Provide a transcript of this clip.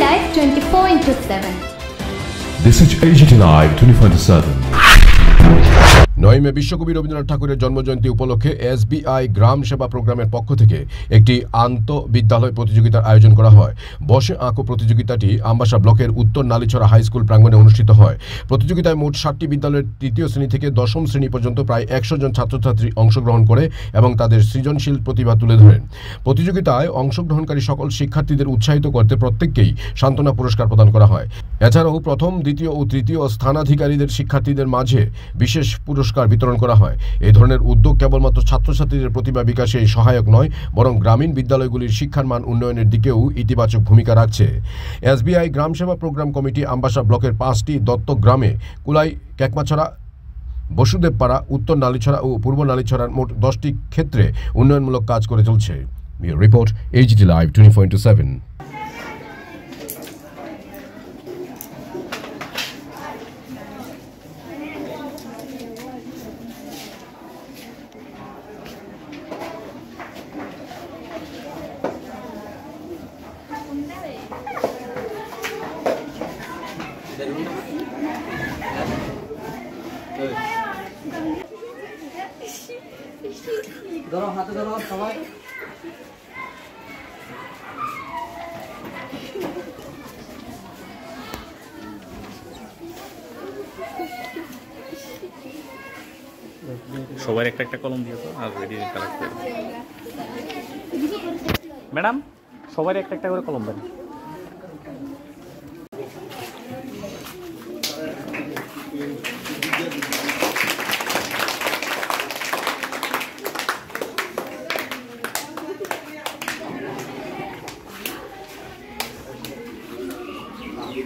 Live 24/7. This is AGT Live 24/7. 9 মে বিশ্বকবি রবীন্দ্রনাথ ঠাকুরের জন্মজয়ন্তী উপলক্ষে এসবিআই গ্রাম সেবা প্রোগ্রামের পক্ষ থেকে একটি আন্তঃবিদ্যালয় প্রতিযোগিতার আয়োজন করা হয়। বসে আঁকো প্রতিযোগিতাটি আমবাসা ব্লকের উত্তর নালিছড়া হাই স্কুল প্রাঙ্গণে অনুষ্ঠিত হয়। প্রতিযোগিতায় মোট 7টি বিদ্যালয়ের তৃতীয় শ্রেণী থেকে দশম শ্রেণী পর্যন্ত প্রায় 100 জন ছাত্রছাত্রী অংশগ্রহণ করে এবং তাদের সৃজনশীল প্রতিভা তুলে ধরেন। প্রতিযোগিতায় অংশগ্রহণকারী সকল শিক্ষার্থীদের উৎসাহিত করতে প্রত্যেককেই সান্ত্বনা পুরস্কার প্রদান করা হয়। এছাড়াও প্রথম, দ্বিতীয় ও তৃতীয় স্থানাধিকারীদের শিক্ষার্থীদের মাঝে বিশেষ পুরস্কার বিতরণ করা হয়। এই ধরনের উদ্যোগ কেবলমাত্র ছাত্রছাত্রীদের প্রতিভা বিকাশে সহায়ক নয়, বরং গ্রামীণ বিদ্যালয়গুলির শিক্ষার মান উন্নয়নের দিকেও ইতিবাচক ভূমিকা রাখছে। এসবিআই গ্রাম সেবা প্রোগ্রাম কমিটি আমবাসা ব্লকের 5টি দত্তক গ্রামে কুলাই, কেকমাছড়া, বসুদেবপাড়া, উত্তর নালিছড়া ও পূর্ব নালিছড়ার মোট 10টি ক্ষেত্রে উন্নয়নমূলক কাজ করে চলছে। Report AGT Live 24/7। ধরো হাতে ধরো সবাই। সবার একটা একটা কলম দিয়ে তো আর রেডি কালেক্ট করে ম্যাডাম, সবার একটা একটা করে কলম দেন।